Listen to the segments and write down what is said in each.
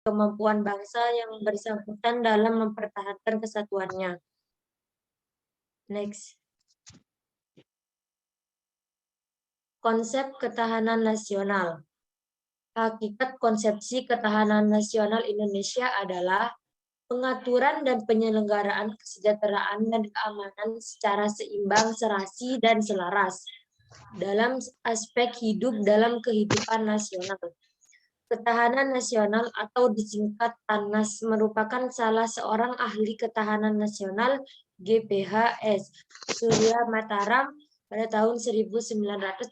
kemampuan bangsa yang bersangkutan dalam mempertahankan kesatuannya. Next. Konsep ketahanan nasional. Hakikat konsepsi ketahanan nasional Indonesia adalah pengaturan dan penyelenggaraan kesejahteraan dan keamanan secara seimbang, serasi, dan selaras dalam aspek hidup dalam kehidupan nasional. Ketahanan nasional atau disingkat TANNAS merupakan salah seorang ahli ketahanan nasional GPHS Surya Mataram pada tahun 1980.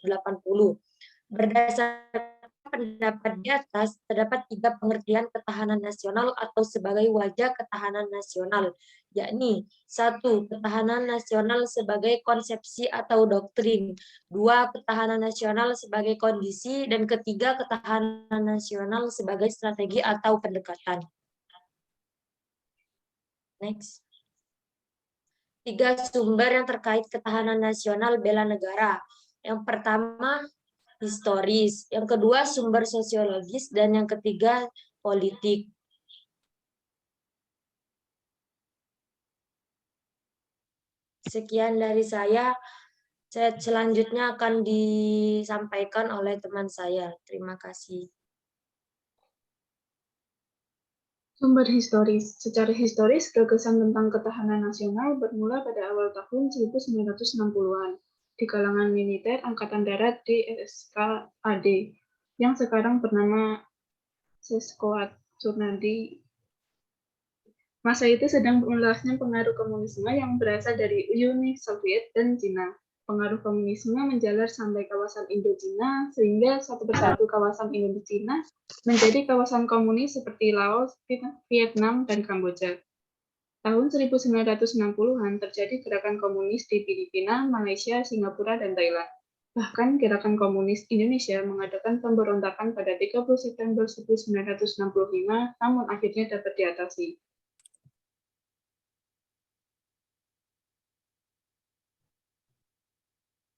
Berdasarkan pendapat di atas, terdapat 3 pengertian ketahanan nasional atau sebagai wajah ketahanan nasional, yakni 1. Ketahanan nasional sebagai konsepsi atau doktrin, 2. Ketahanan nasional sebagai kondisi, dan ketiga, ketahanan nasional sebagai strategi atau pendekatan. Next. 3 sumber yang terkait ketahanan nasional bela negara. Yang pertama, historis, yang kedua sumber sosiologis, dan yang ketiga politik. Sekian dari saya. Selanjutnya akan disampaikan oleh teman saya. Terima kasih. Sumber historis. Secara historis, gagasan tentang ketahanan nasional bermula pada awal tahun 1960-an di kalangan militer Angkatan Darat di SKAD yang sekarang bernama Seskoad Surnadi. Masa itu sedang meluasnya pengaruh komunisme yang berasal dari Uni Soviet dan Cina. Pengaruh komunisme menjalar sampai kawasan Indochina, sehingga satu persatu kawasan Indochina menjadi kawasan komunis seperti Laos, Vietnam, dan Kamboja. Tahun 1960-an terjadi gerakan komunis di Filipina, Malaysia, Singapura, dan Thailand. Bahkan gerakan komunis Indonesia mengadakan pemberontakan pada 30 September 1965, namun akhirnya dapat diatasi.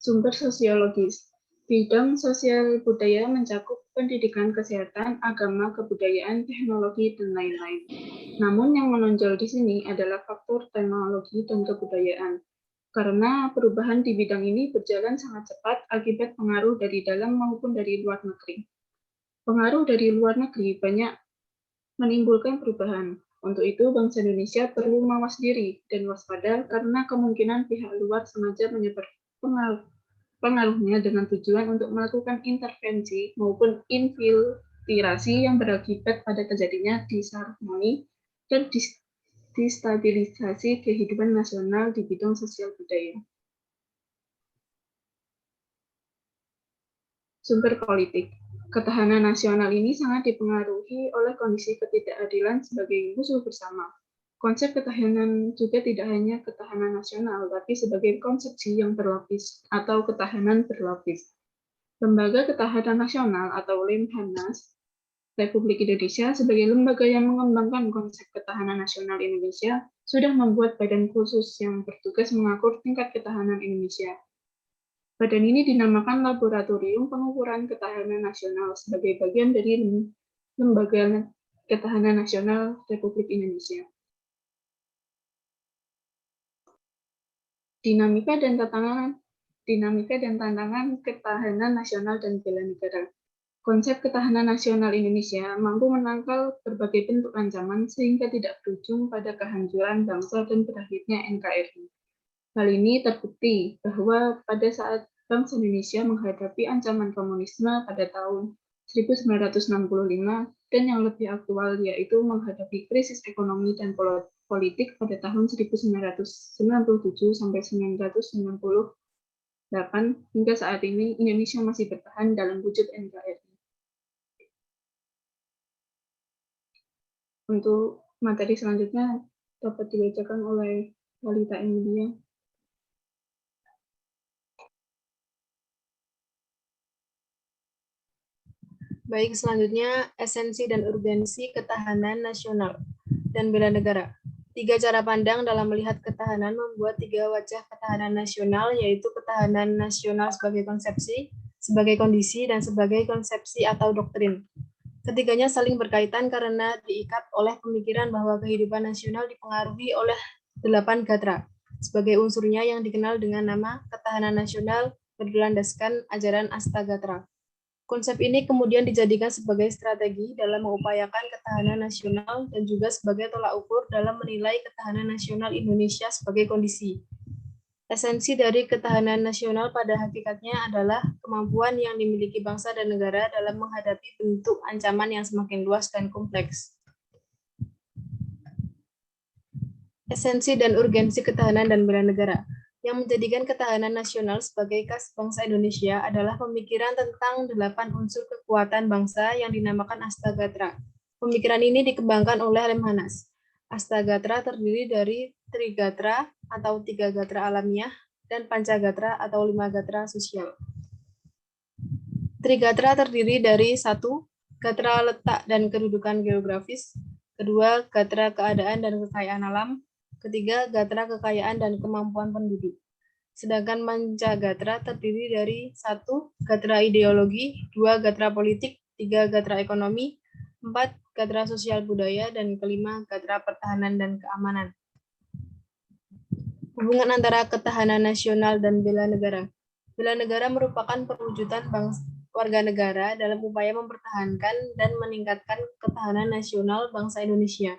Sumber sosiologis. Bidang sosial budaya mencakup pendidikan, kesehatan, agama, kebudayaan, teknologi, dan lain-lain. Namun yang menonjol di sini adalah faktor teknologi dan kebudayaan. Karena perubahan di bidang ini berjalan sangat cepat akibat pengaruh dari dalam maupun dari luar negeri. Pengaruh dari luar negeri banyak menimbulkan perubahan. Untuk itu, bangsa Indonesia perlu mawas diri dan waspada karena kemungkinan pihak luar sengaja menyebar pengaruhnya dengan tujuan untuk melakukan intervensi maupun infiltrasi yang berakibat pada terjadinya disharmoni dan destabilisasi kehidupan nasional di bidang sosial budaya. Sumber politik. Ketahanan nasional ini sangat dipengaruhi oleh kondisi ketidakadilan sebagai musuh bersama. Konsep ketahanan juga tidak hanya ketahanan nasional, tapi sebagai konsepsi yang berlapis atau ketahanan berlapis. Lembaga Ketahanan Nasional atau Lemhanas Republik Indonesia sebagai lembaga yang mengembangkan konsep ketahanan nasional Indonesia sudah membuat badan khusus yang bertugas mengatur tingkat ketahanan Indonesia. Badan ini dinamakan Laboratorium Pengukuran Ketahanan Nasional sebagai bagian dari Lembaga Ketahanan Nasional Republik Indonesia. Dinamika dan tantangan ketahanan nasional dan bela negara. Konsep ketahanan nasional Indonesia mampu menangkal berbagai bentuk ancaman sehingga tidak berujung pada kehancuran bangsa dan berakhirnya NKRI. Hal ini terbukti bahwa pada saat bangsa Indonesia menghadapi ancaman komunisme pada tahun 1965 dan yang lebih aktual yaitu menghadapi krisis ekonomi dan politik pada tahun 1997 sampai 1998 hingga saat ini Indonesia masih bertahan dalam wujud NKRI. Untuk materi selanjutnya dapat dibacakan oleh Walita Emilia. Baik, selanjutnya esensi dan urgensi ketahanan nasional dan bela negara. 3 cara pandang dalam melihat ketahanan membuat 3 wajah ketahanan nasional, yaitu ketahanan nasional sebagai konsepsi, sebagai kondisi, dan sebagai konsepsi atau doktrin. Ketiganya saling berkaitan karena diikat oleh pemikiran bahwa kehidupan nasional dipengaruhi oleh 8 gatra, sebagai unsurnya yang dikenal dengan nama ketahanan nasional berlandaskan ajaran Astagatra. Konsep ini kemudian dijadikan sebagai strategi dalam mengupayakan ketahanan nasional dan juga sebagai tolak ukur dalam menilai ketahanan nasional Indonesia sebagai kondisi. Esensi dari ketahanan nasional pada hakikatnya adalah kemampuan yang dimiliki bangsa dan negara dalam menghadapi bentuk ancaman yang semakin luas dan kompleks. Esensi dan urgensi ketahanan dan bela negara. Yang menjadikan ketahanan nasional sebagai khas bangsa Indonesia adalah pemikiran tentang 8 unsur kekuatan bangsa yang dinamakan Astagatra. Pemikiran ini dikembangkan oleh Lemhanas. Astagatra terdiri dari Trigatra atau 3 gatra alamiah dan Pancagatra atau 5 gatra sosial. Trigatra terdiri dari 1. Gatra letak dan kedudukan geografis, 2. Gatra keadaan dan kekayaan alam, 3. Gatra kekayaan dan kemampuan penduduk. Sedangkan Pancagatra terdiri dari 1. Gatra ideologi, 2. Gatra politik, 3. Gatra ekonomi, 4. Gatra sosial budaya, dan 5. Gatra pertahanan dan keamanan. Hubungan antara ketahanan nasional dan bela negara. Bela negara merupakan perwujudan warga negara dalam upaya mempertahankan dan meningkatkan ketahanan nasional bangsa Indonesia.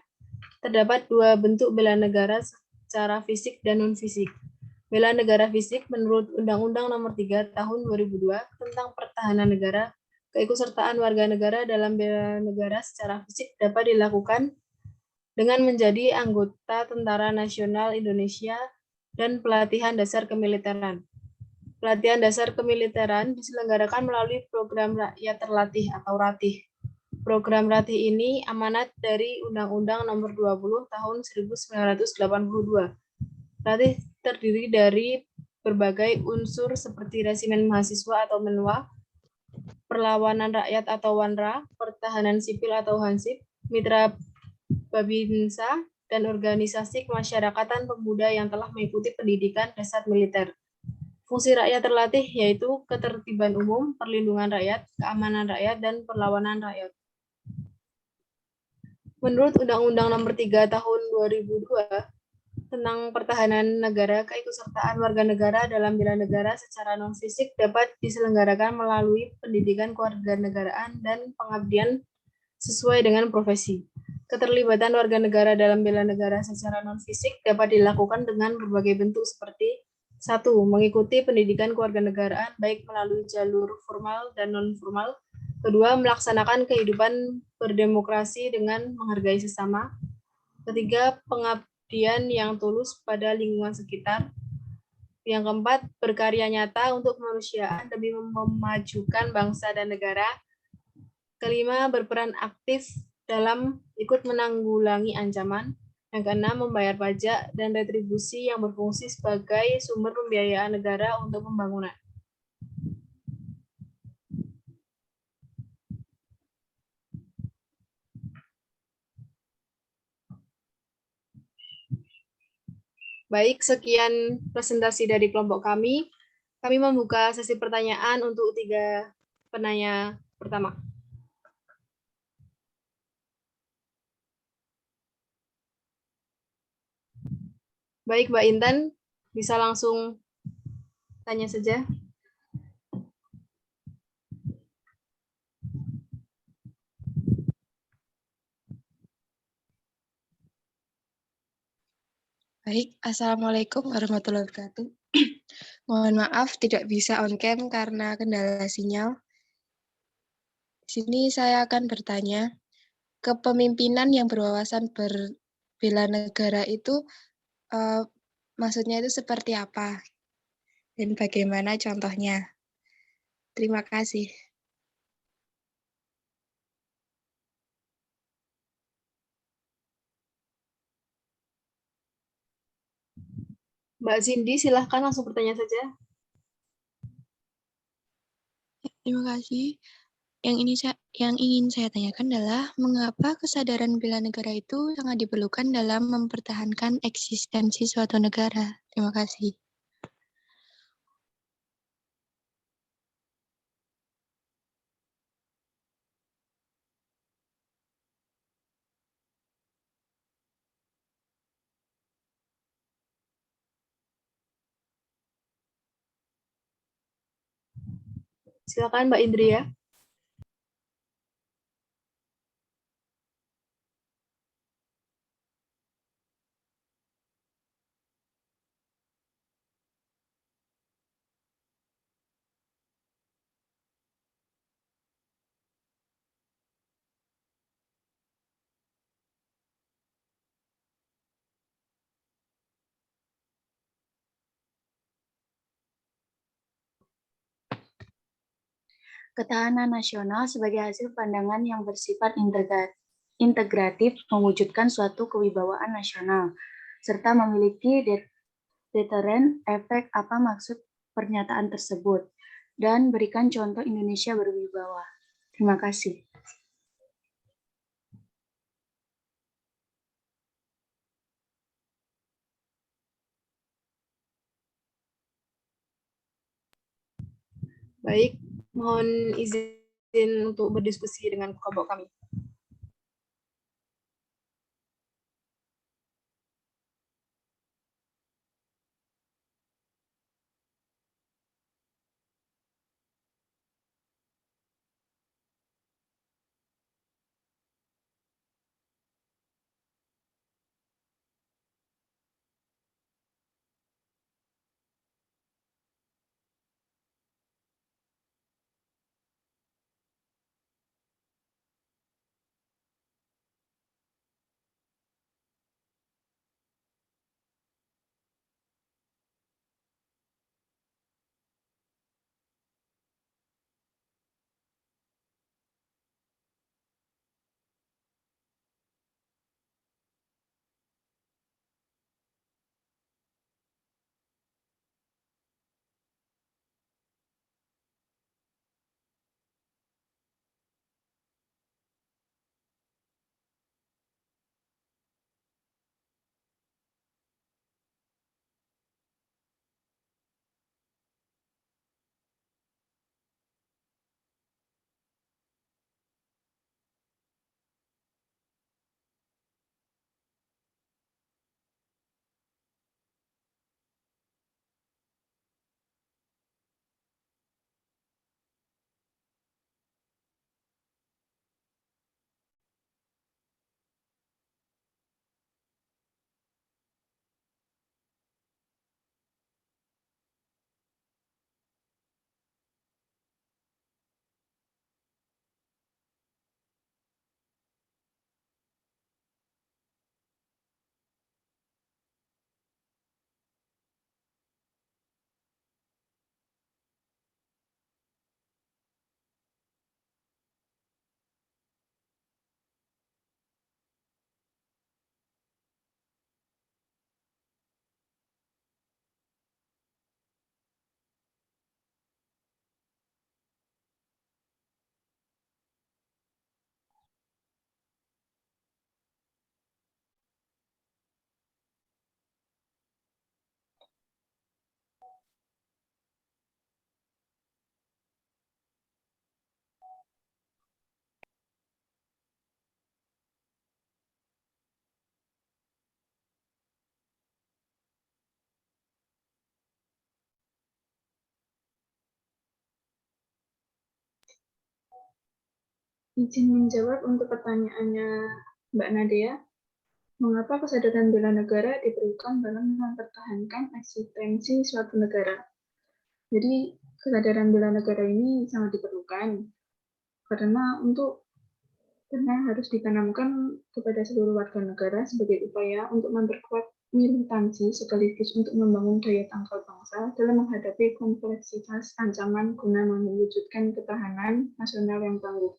Terdapat 2 bentuk bela negara secara fisik dan non-fisik. Bela negara fisik menurut Undang-Undang Nomor 3 Tahun 2002 tentang Pertahanan Negara, keikutsertaan warga negara dalam bela negara secara fisik dapat dilakukan dengan menjadi anggota Tentara Nasional Indonesia dan pelatihan dasar kemiliteran. Pelatihan dasar kemiliteran diselenggarakan melalui program Rakyat Terlatih atau RATIH. Program RATIH ini amanat dari Undang-Undang Nomor 20 Tahun 1982. RATIH terdiri dari berbagai unsur seperti resimen mahasiswa atau menwa, perlawanan rakyat atau wanra, pertahanan sipil atau hansip, mitra babinsa, dan organisasi kemasyarakatan pemuda yang telah mengikuti pendidikan dasar militer. Fungsi rakyat terlatih yaitu ketertiban umum, perlindungan rakyat, keamanan rakyat, dan perlawanan rakyat. Menurut Undang-Undang Nomor 3 Tahun 2002 tentang Pertahanan Negara, keikutsertaan warga negara dalam bela negara secara non-fisik dapat diselenggarakan melalui pendidikan kewarganegaraan dan pengabdian sesuai dengan profesi. Keterlibatan warga negara dalam bela negara secara non-fisik dapat dilakukan dengan berbagai bentuk seperti 1. Mengikuti pendidikan kewarganegaraan baik melalui jalur formal dan non-formal. 2. Melaksanakan kehidupan berdemokrasi dengan menghargai sesama. 3. Pengabdian yang tulus pada lingkungan sekitar. Yang keempat, berkarya nyata untuk kemanusiaan demi memajukan bangsa dan negara. Kelima, berperan aktif dalam ikut menanggulangi ancaman. Yang keenam, membayar pajak dan retribusi yang berfungsi sebagai sumber pembiayaan negara untuk pembangunan. Baik, sekian presentasi dari kelompok kami. Kami membuka sesi pertanyaan untuk 3 penanya pertama. Baik, Mbak Intan, bisa langsung tanya saja. Baik, Assalamualaikum warahmatullahi wabarakatuh. Mohon maaf tidak bisa on cam karena kendala sinyal. Di sini saya akan bertanya, kepemimpinan yang berwawasan berbela negara itu maksudnya itu seperti apa? Dan bagaimana contohnya? Terima kasih. Mbak Cindy, silahkan langsung bertanya saja. Terima kasih. Yang ingin saya tanyakan adalah mengapa kesadaran bela negara itu sangat diperlukan dalam mempertahankan eksistensi suatu negara. Terima kasih. Silakan Mbak Indria. Ketahanan nasional sebagai hasil pandangan yang bersifat integratif mewujudkan suatu kewibawaan nasional, serta memiliki deteren efek apa maksud pernyataan tersebut, dan berikan contoh Indonesia berwibawa. Terima kasih. Baik, mohon izin untuk berdiskusi dengan kelompok kami. Izin menjawab untuk pertanyaannya Mbak Nadia. Mengapa kesadaran bela negara diperlukan dalam mempertahankan eksistensi suatu negara? Jadi, kesadaran bela negara ini sangat diperlukan karena harus ditanamkan kepada seluruh warga negara sebagai upaya untuk memperkuat militansi sekaligus untuk membangun daya tangkal bangsa dalam menghadapi kompleksitas ancaman guna mewujudkan ketahanan nasional yang tangguh.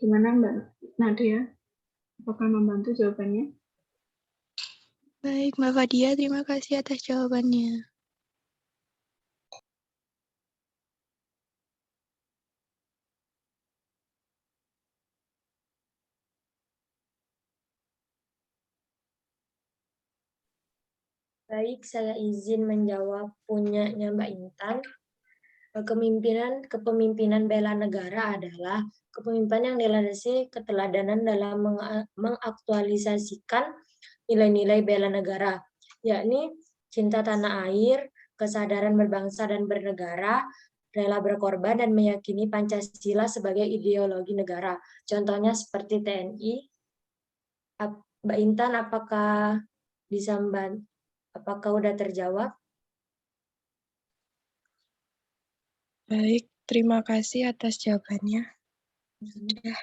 Gimana Mbak Nadia? Apakah membantu jawabannya? Baik, Mbak Fadia, terima kasih atas jawabannya. Baik, saya izin menjawab punyanya Mbak Intan. Kepemimpinan bela negara adalah kepemimpinan yang dilandasi keteladanan dalam mengaktualisasikan nilai-nilai bela negara, yakni cinta tanah air, kesadaran berbangsa dan bernegara, rela berkorban, dan meyakini Pancasila sebagai ideologi negara. Contohnya seperti TNI. Mbak Intan, apakah bisa apakah udah terjawab? Baik, terima kasih atas jawabannya. Sudah.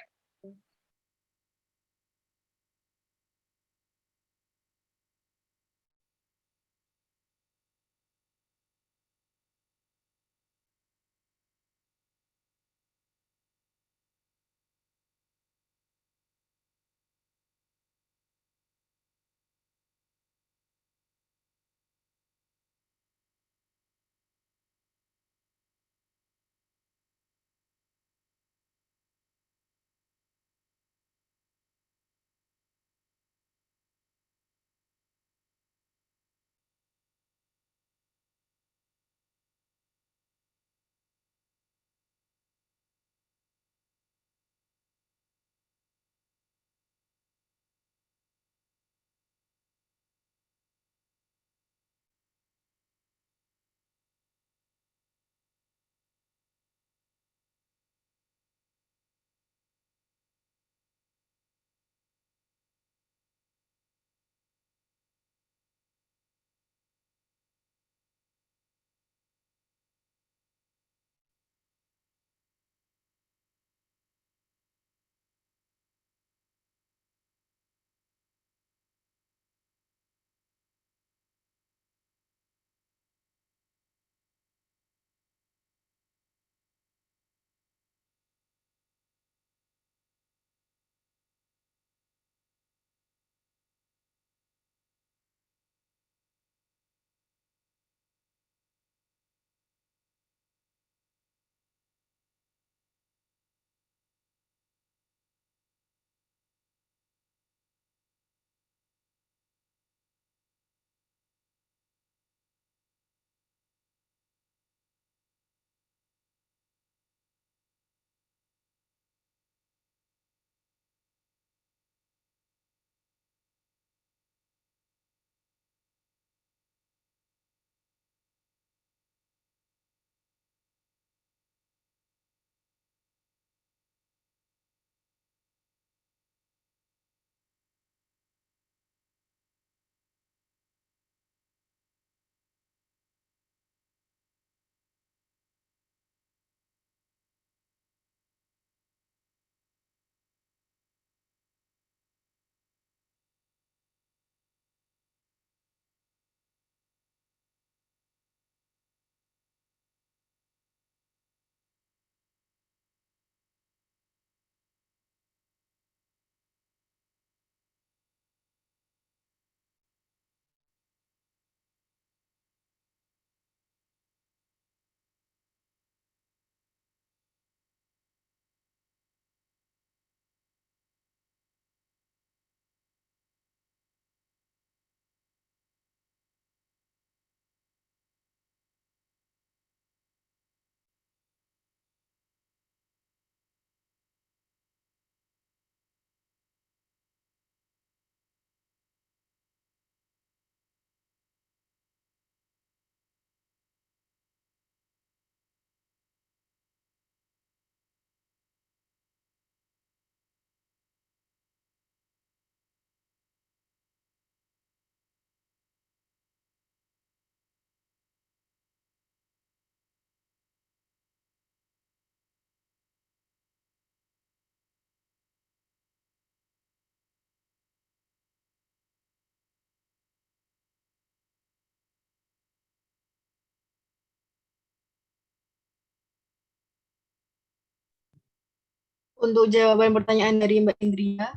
Untuk jawaban pertanyaan dari Mbak Indria,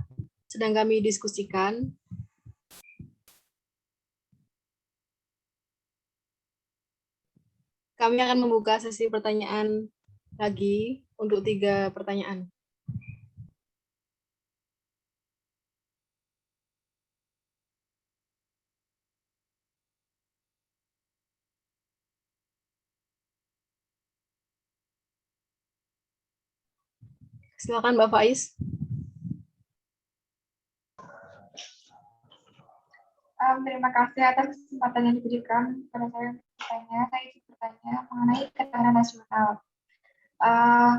sedang kami diskusikan. Kami akan membuka sesi pertanyaan lagi untuk 3 pertanyaan. Silakan Mbak Faiz. Terima kasih atas kesempatan yang diberikan kepada saya untuk bertanya. Saya ingin bertanya mengenai ketahanan nasional. eh,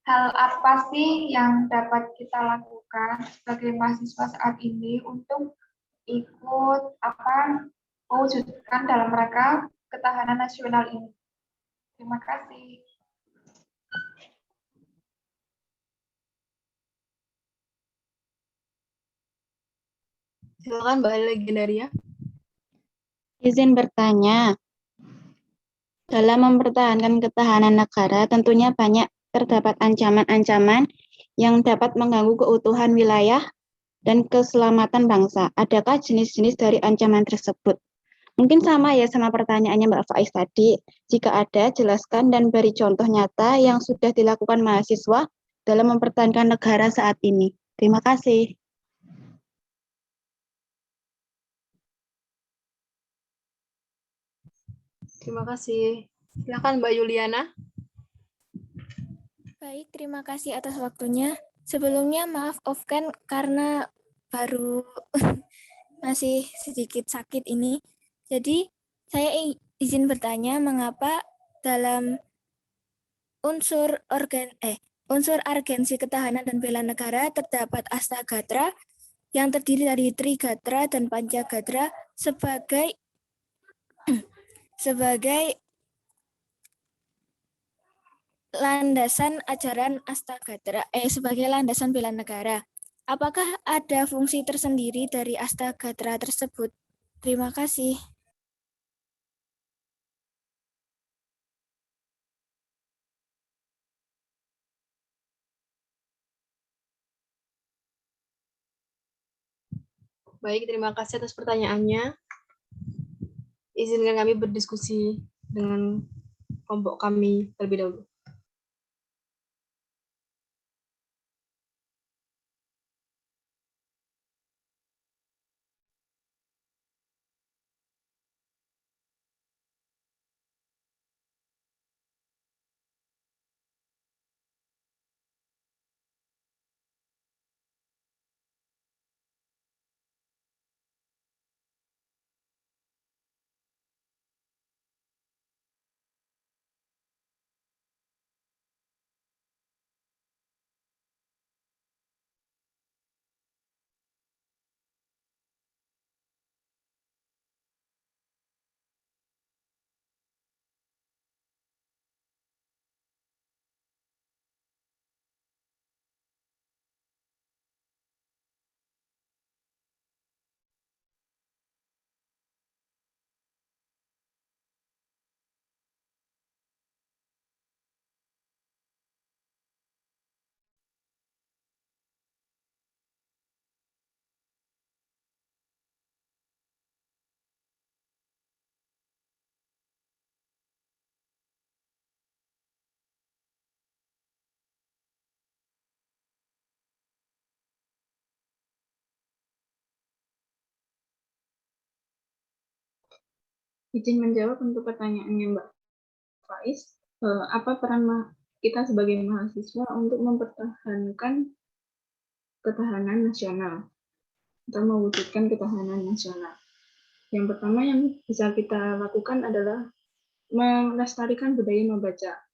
hal apa sih yang dapat kita lakukan sebagai mahasiswa saat ini untuk ikut mewujudkan dalam rangka ketahanan nasional ini. Terima kasih. Silakan Mbak Legendaria. Izin bertanya, dalam mempertahankan ketahanan negara tentunya banyak terdapat ancaman-ancaman yang dapat mengganggu keutuhan wilayah dan keselamatan bangsa. Adakah jenis-jenis dari ancaman tersebut? Mungkin sama ya sama pertanyaannya Mbak Faiz tadi. Jika ada, jelaskan dan beri contoh nyata yang sudah dilakukan mahasiswa dalam mempertahankan negara saat ini. Terima kasih. Terima kasih. Silakan Mbak Yuliana. Baik, terima kasih atas waktunya. Sebelumnya maaf off-cam karena baru masih sedikit sakit ini. Jadi saya izin bertanya mengapa dalam unsur agensi ketahanan dan bela negara terdapat Astagatra yang terdiri dari Trigatra dan Pancagadra sebagai landasan ajaran Astagatra sebagai landasan bela negara. Apakah ada fungsi tersendiri dari Astagatra tersebut? Terima kasih. Baik, terima kasih atas pertanyaannya. Izinkan kami berdiskusi dengan kelompok kami terlebih dahulu. Izin menjawab untuk pertanyaannya Mbak Faiz. Apa peran kita sebagai mahasiswa untuk mempertahankan ketahanan nasional atau mewujudkan ketahanan nasional? Yang pertama yang bisa kita lakukan adalah melestarikan budaya membaca.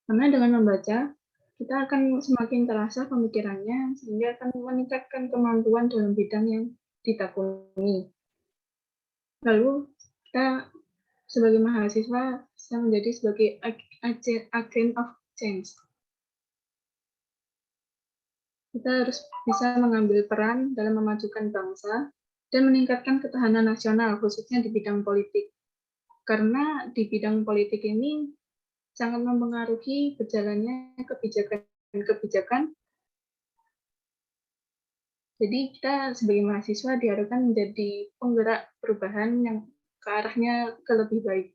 Karena dengan membaca, kita akan semakin terasa pemikirannya sehingga akan meningkatkan kemampuan dalam bidang yang ditekuni. Lalu kita sebagai mahasiswa bisa menjadi sebagai agent of change. Kita harus bisa mengambil peran dalam memajukan bangsa dan meningkatkan ketahanan nasional, khususnya di bidang politik. Karena di bidang politik ini sangat mempengaruhi berjalannya kebijakan. Jadi kita sebagai mahasiswa diharapkan menjadi penggerak perubahan yang ke arahnya ke lebih baik.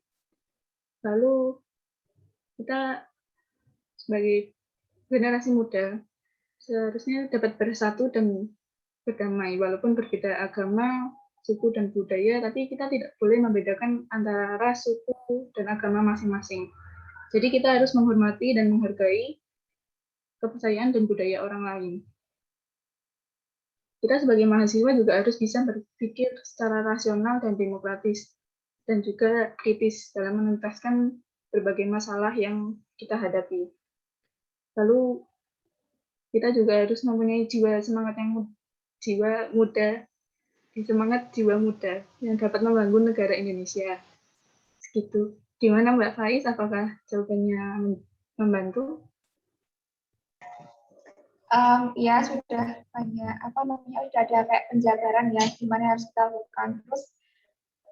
Lalu kita sebagai generasi muda seharusnya dapat bersatu dan berdamai, walaupun berbeda agama, suku, dan budaya, tapi kita tidak boleh membedakan antara ras, suku, dan agama masing-masing. Jadi kita harus menghormati dan menghargai kepercayaan dan budaya orang lain. Kita sebagai mahasiswa juga harus bisa berpikir secara rasional dan demokratis, dan juga kritis dalam menuntaskan berbagai masalah yang kita hadapi. Lalu kita juga harus mempunyai jiwa muda yang dapat membangun negara Indonesia. Segitu. Gimana Mbak Faiz? Apakah jawabannya membantu? Ya sudah banyak sudah ada kayak penjabaran ya gimana harus kita lakukan. Terus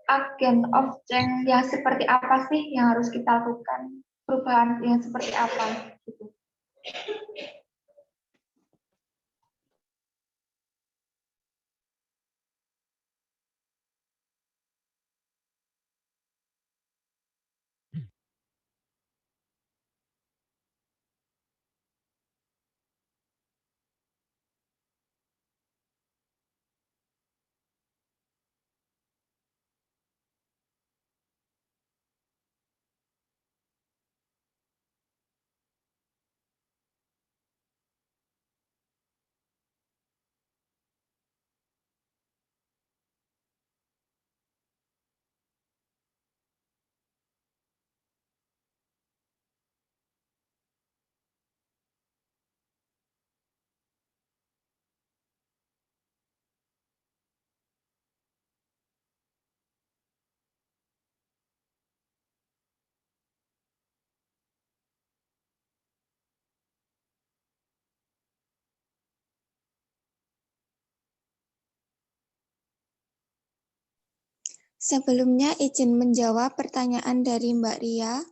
agent of change yang seperti apa sih yang harus kita lakukan? Perubahan yang seperti apa gitu. Sebelumnya izin menjawab pertanyaan dari Mbak Ria.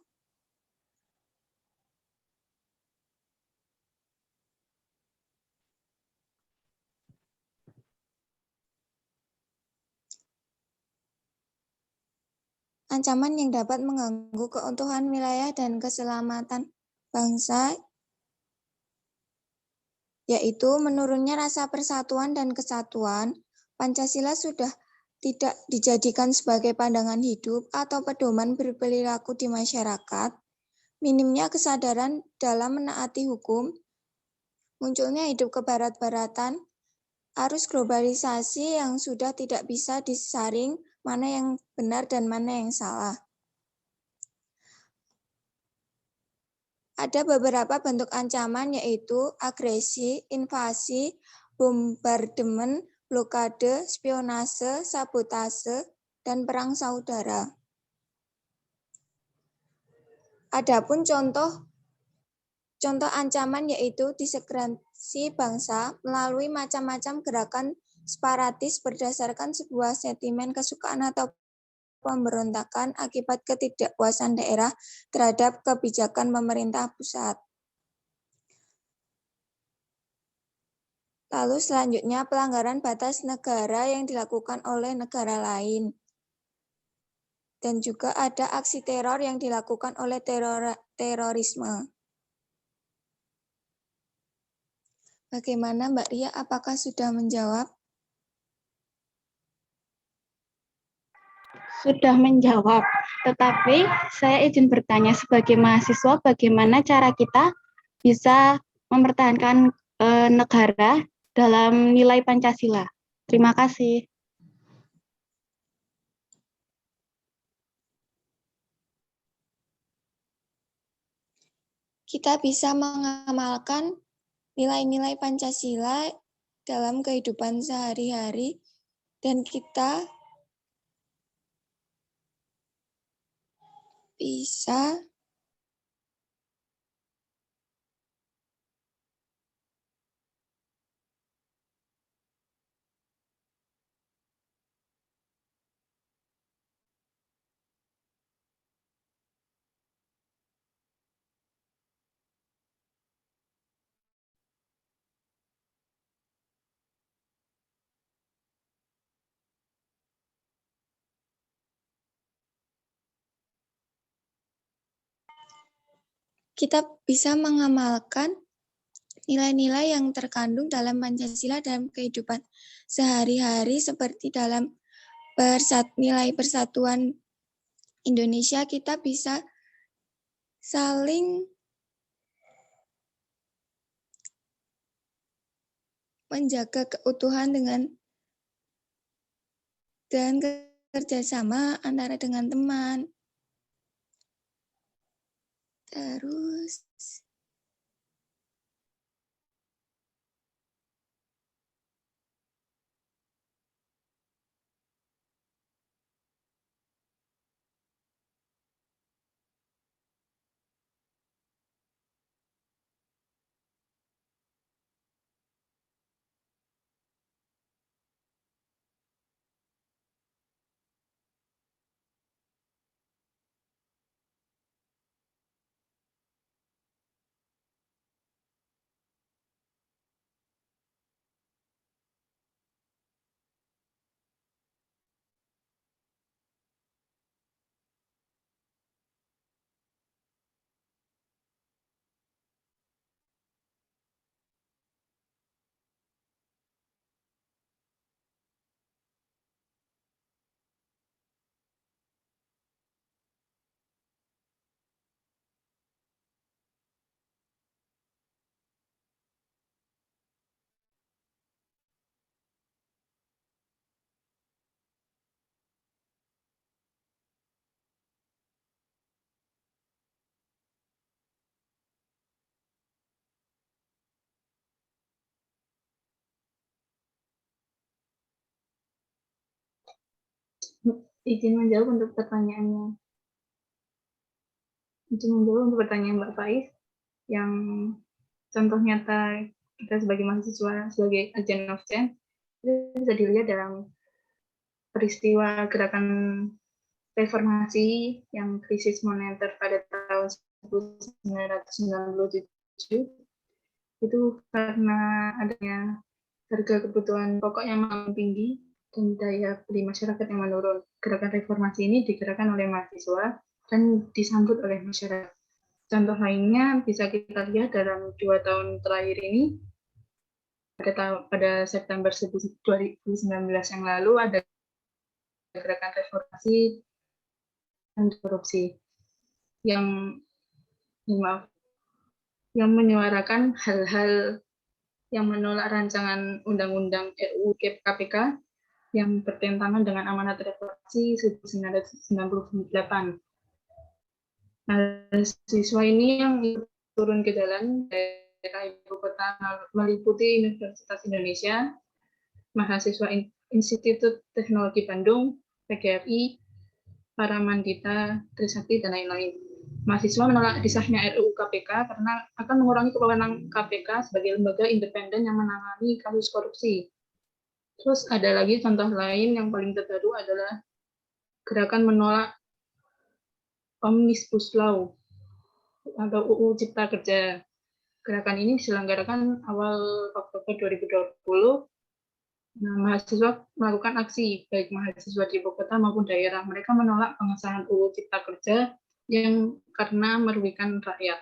Ancaman yang dapat mengganggu keutuhan wilayah dan keselamatan bangsa, yaitu menurunnya rasa persatuan dan kesatuan. Pancasila sudah tidak dijadikan sebagai pandangan hidup atau pedoman berperilaku di masyarakat, minimnya kesadaran dalam menaati hukum, munculnya hidup kebarat-baratan, arus globalisasi yang sudah tidak bisa disaring mana yang benar dan mana yang salah. Ada beberapa bentuk ancaman yaitu agresi, invasi, bombardemen, blokade, spionase, sabotase, dan perang saudara. Adapun contoh ancaman yaitu disintegrasi bangsa melalui macam-macam gerakan separatis berdasarkan sebuah sentimen kesukaan atau pemberontakan akibat ketidakpuasan daerah terhadap kebijakan pemerintah pusat. Lalu selanjutnya pelanggaran batas negara yang dilakukan oleh negara lain. Dan juga ada aksi teror yang dilakukan oleh terorisme. Bagaimana Mbak Ria, apakah sudah menjawab? Sudah menjawab, tetapi saya izin bertanya sebagai mahasiswa, bagaimana cara kita bisa mempertahankan negara dalam nilai Pancasila? Terima kasih. Kita bisa mengamalkan nilai-nilai Pancasila dalam kehidupan sehari-hari dan kita bisa mengamalkan nilai-nilai yang terkandung dalam Pancasila dalam kehidupan sehari-hari seperti dalam nilai persatuan Indonesia. Kita bisa saling menjaga keutuhan dan kerjasama antara dengan teman. Terus Izin menjawab untuk pertanyaannya. Izin menjawab untuk pertanyaan Mbak Faiz, yang contoh nyata kita sebagai mahasiswa, sebagai agent of change, itu bisa dilihat dalam peristiwa gerakan reformasi yang krisis moneter pada tahun 1997. Itu karena adanya harga kebutuhan pokok yang makin tinggi dan daya beli masyarakat yang menurun. Gerakan reformasi ini digerakkan oleh mahasiswa dan disambut oleh masyarakat. Contoh lainnya bisa kita lihat dalam 2 tahun terakhir ini, pada September 2019 yang lalu ada gerakan reformasi dan korupsi yang menyuarakan hal-hal yang menolak rancangan undang-undang RUU KPK yang bertentangan dengan amanat reformasi 1998. Mahasiswa ini yang turun ke jalan daerah ibu kota meliputi Universitas Indonesia, mahasiswa Institut Teknologi Bandung, PGRI, para Mandita, Trisakti, dan lain-lain. Mahasiswa menolak disahnya RUU KPK karena akan mengurangi kewenangan KPK sebagai lembaga independen yang menangani kasus korupsi. Terus ada lagi contoh lain yang paling terbaru adalah gerakan menolak Omnibus Law atau UU Cipta Kerja. Gerakan ini diselenggarakan awal Oktober 2020. Nah, mahasiswa melakukan aksi, baik mahasiswa di ibu kota maupun daerah. Mereka menolak pengesahan UU Cipta Kerja yang karena merugikan rakyat.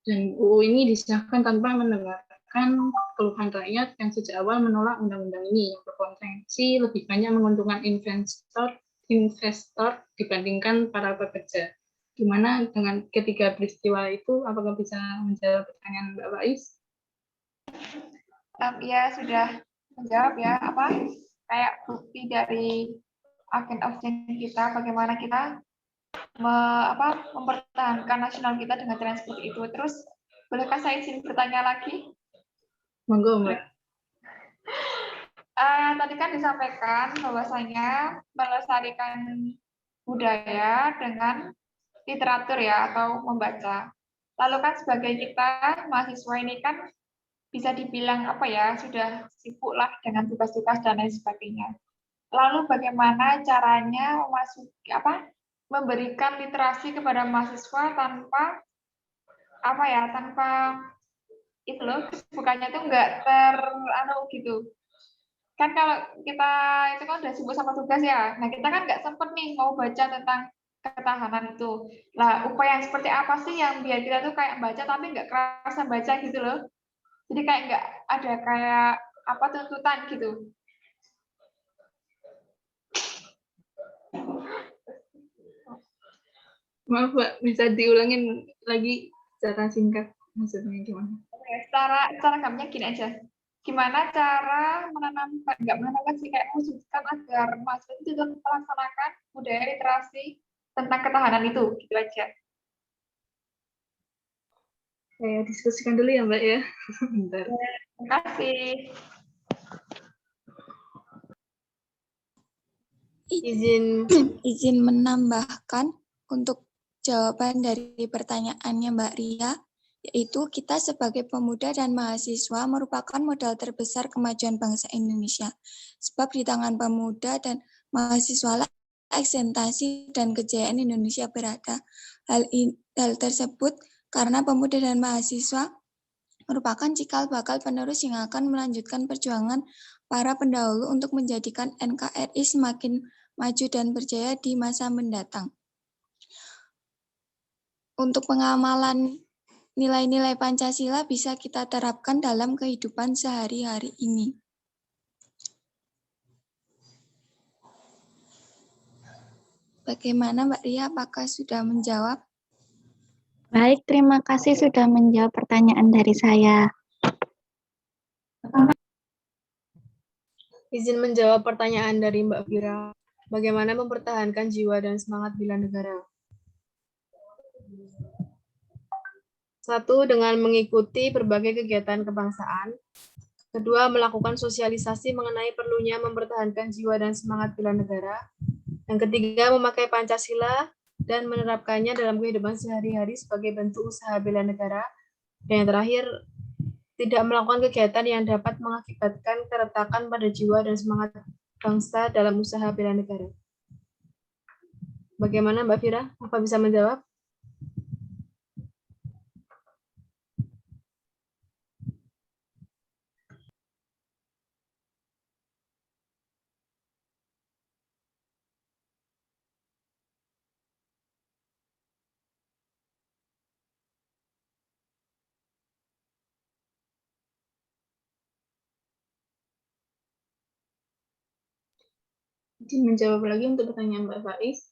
Dan UU ini disahkan tanpa mendengarkan keluhan rakyat yang sejak awal menolak undang-undang ini, yang berpotensi lebih banyak menguntungkan investor dibandingkan para pekerja. Gimana dengan ketiga peristiwa itu? Apakah bisa menjawab pertanyaan Mbak Faiz? Ya, sudah menjawab ya, kayak bukti dari agent of change kita, bagaimana kita mempertahankan nasional kita dengan cara seperti itu. Terus, bolehkah saya izin bertanya lagi? Monggo, Mbak. Tadi kan disampaikan bahwasanya melestarikan budaya dengan literatur ya, atau membaca. Lalu kan sebagai kita mahasiswa ini kan bisa dibilang sudah sibuk lah dengan tugas-tugas dan lain sebagainya. Lalu bagaimana caranya memberikan literasi kepada mahasiswa tanpa itu loh, kesibukannya tuh nggak gitu. Kan kalau kita itu kan udah sibuk sama tugas ya, nah kita kan nggak sempet nih mau baca tentang ketahanan itu. Nah, upaya yang seperti apa sih yang biar kita tuh kayak baca tapi nggak kerasa baca gitu loh. Jadi kayak nggak ada kayak tuntutan gitu. Maaf, Mbak, bisa diulangin lagi secara singkat, maksudnya gimana? Cara gampangnya gini aja. Gimana cara mewujudkan agar mahasiswa itu melaksanakan budaya literasi tentang ketahanan itu, gitu aja. Saya diskusikan dulu ya, Mbak ya. Bentar. Terima kasih. Izin menambahkan untuk jawaban dari pertanyaannya Mbak Ria, yaitu kita sebagai pemuda dan mahasiswa merupakan modal terbesar kemajuan bangsa Indonesia. Sebab di tangan pemuda dan mahasiswa lah eksentasi dan kejayaan Indonesia berada. Hal tersebut karena pemuda dan mahasiswa merupakan cikal bakal penerus yang akan melanjutkan perjuangan para pendahulu untuk menjadikan NKRI semakin maju dan berjaya di masa mendatang. Untuk pengamalan nilai-nilai Pancasila bisa kita terapkan dalam kehidupan sehari-hari ini. Bagaimana Mbak Ria, apakah sudah menjawab? Baik, terima kasih sudah menjawab pertanyaan dari saya. Izin menjawab pertanyaan dari Mbak Vira. Bagaimana mempertahankan jiwa dan semangat bela negara? 1. Dengan mengikuti berbagai kegiatan kebangsaan. Kedua, melakukan sosialisasi mengenai perlunya mempertahankan jiwa dan semangat bela negara. Yang ketiga, memakai Pancasila dan menerapkannya dalam kehidupan sehari-hari sebagai bentuk usaha bela negara. Dan yang terakhir, tidak melakukan kegiatan yang dapat mengakibatkan keretakan pada jiwa dan semangat bangsa dalam usaha bela negara. Bagaimana Mbak Fira? Apa bisa menjawab? Izin menjawab lagi untuk pertanyaan Mbak Faiz.